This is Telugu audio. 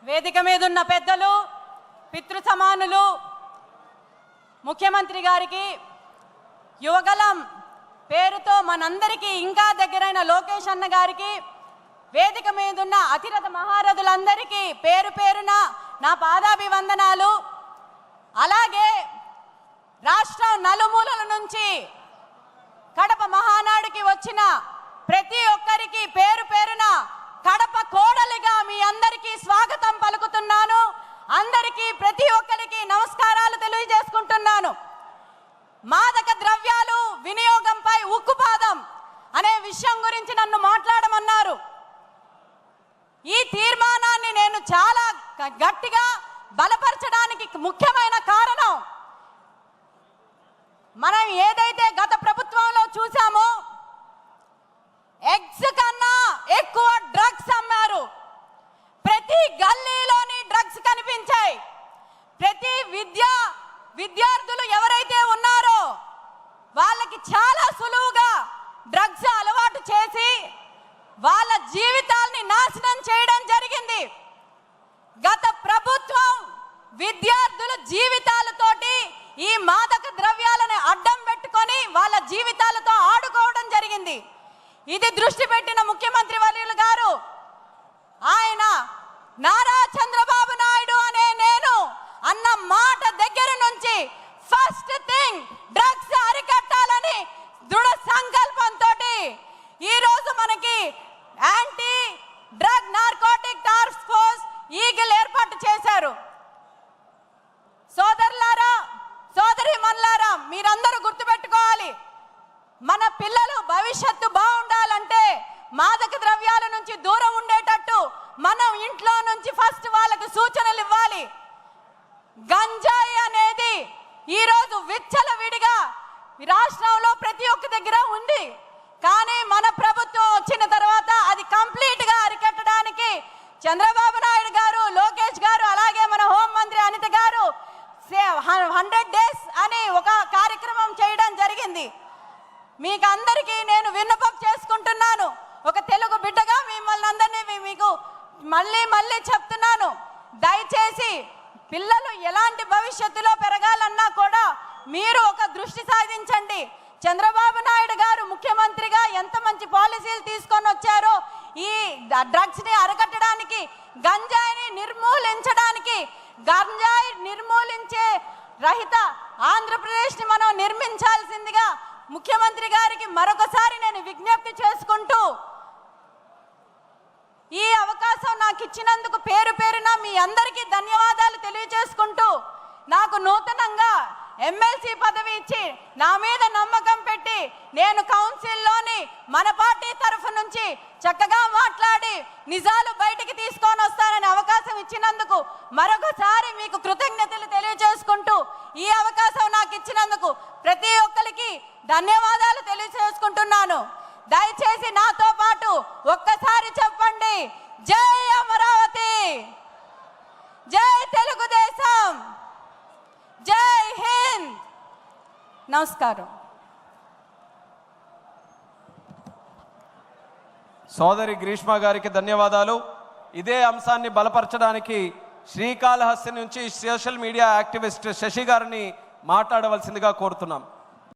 వేదిక మీద ఉన్న పెద్దలు, పితృ సమానులు, ముఖ్యమంత్రి గారికి, యువగలం పేరుతో మనందరికీ ఇంకా దగ్గరైన లోకేష్ అన్న గారికి, వేదిక మీద ఉన్న అతిరథ మహారథులందరికీ పేరు పేరున నా పాదాభివందనాలు. అలాగే రాష్ట్రం నలుమూలల నుంచి కడప మహానాడుకి వచ్చిన ప్రతి ఒక్కరికి పేరు పేరున కడప కోడలిగా మీ అందరికీ స్వాగతం పలుకుతున్నాను. అందరికీ ప్రతి ఒక్కరికి నమస్కారాలు తెలియజేసుకుంటున్నాను. మాదక ద్రవ్యాలు వినియోగంపై ఉక్కుపాదం అనే విషయం గురించి నన్ను మాట్లాడమన్నారు. ఈ తీర్మానాన్ని నేను చాలా గట్టిగా బలపరచడానికి ముఖ్యమైన కారణం, మనం ఏదైతే గత ప్రభుత్వంలో చూసామో ఎగ్స్ కన్నా ఎక్కువ డ్రగ్స్ అమ్మారు. ప్రతి గల్లీలోని డ్రగ్స్ కనిపించాయి. ప్రతి విద్యార్థులు ఎవరైతే ఉన్నారో వాళ్ళకి చాలా సులువుగా డ్రగ్స్ అలవాటు చేసి వాళ్ళ జీవితాల్ని నాశనం చేయడం జరిగింది. గత ప్రభుత్వం విద్యార్థుల జీవితాలతోటి ఈ మాదక ద్రవ్యాలను అడ్డం పెట్టుకొని వాళ్ళ జీవితాలతో ఆడుకోవడం జరిగింది. ఇది దృష్టి పెట్టిన ముఖ్యమంత్రి వర్యులు గారు, ఆయన నారా చంద్రబాబు నాయుడు అనే నేను అన్న మాట దగ్గర నుంచి ఫస్ట్ థింగ్ డ్రగ్స్ అరికట్టాలని దృఢ సంకల్పంతో ఈరోజు మనకి anti drug narcotic task force eagle ఏర్పాటు చేశారు. సోదరులారా, సోదరీమణులారా, మీరందరూ గుర్తుపెట్టుకోవాలి, మన పిల్లలు భవిష్యత్తు బాగుండాలంటే మాదక ద్రవ్యాల నుంచి దూరం ఉండేటట్టు మనం ఇంట్లో నుంచి ఫస్ట్ వాళ్ళకు సూచనలు ఇవ్వాలి. గంజాయి అనేది ఈరోజు విచ్చలవిడిగా రాష్ట్రంలో ప్రతి ఒక్క దగ్గర ఉంది. కానీ మన ప్రభుత్వం వచ్చిన తర్వాత అది కంప్లీట్గా అరికట్టడానికి చంద్రబాబు నాయుడు గారు, లోకేష్ గారు, అలాగే మన హోంమంత్రి అనిత గారు 100 days అని ఒక కార్యక్రమం చేయడం జరిగింది. మీకు అందరికీ నేను విన్నపం చేసుకుంటున్నాను. ఒక తెలుగు బిడ్డగా మిమ్మల్ని అందరినీ మీకు మళ్ళీ చెప్తున్నాను, దయచేసి పిల్లలు ఎలాంటి భవిష్యత్తులో పెరగాలన్నా కూడా మీరు ఒక దృష్టి సాధించండి. చంద్రబాబు నాయుడు గారు ముఖ్యమంత్రిగా ఎంత మంచి పాలసీలు తీసుకొని వచ్చారో ఈ డ్రగ్స్ని అరికట్టడానికి, గంజాయిని నిర్మూలించడానికి, గంజాయి నిర్మూలించే రహిత ఆంధ్రప్రదేశ్ని మనం నిర్మించాల్సిందిగా ముఖ్యమంత్రి గారికి మరొకసారి నేను విజ్ఞప్తి చేసుకుంటూ, ఈ అవకాశం నాకు ఇచ్చినందుకు పేరు పేరున మీ అందరికీ ధన్యవాదాలు తెలియజేసుకుంటూ, నాకు నూతనంగా ఎమ్మెల్సీ పదవి ఇచ్చి నా మీద నమ్మకం పెట్టి నేను కౌన్సిల్లోని మన పార్టీ తరఫు నుంచి చక్కగా మాట్లాడి నిజాలు బయటికి తీసుకొని వస్తానని అవకాశం ఇచ్చినందుకు మరొకసారి మీకు కృతజ్ఞతలు తెలియజేసుకుంటూ, ఈ అవకాశం నాకు ఇచ్చినందుకు ప్రతి ఒక్కరికి ధన్యవాదాలు తెలియజేసుకుంటున్నాను. దయచేసి నాతో పాటు ఒక్కసారి చెప్పండి, జై అమరావతి, జై తెలుగుదేశం, జై హింద్. నమస్కారం. సోదరి గ్రీష్మ గారికి ధన్యవాదాలు. ఇదే అంశాన్ని బలపరచడానికి శ్రీకాళహస్తి నుంచి సోషల్ మీడియా యాక్టివిస్ట్ శశి గారిని మాట్లాడవలసిందిగా కోరుతున్నాం.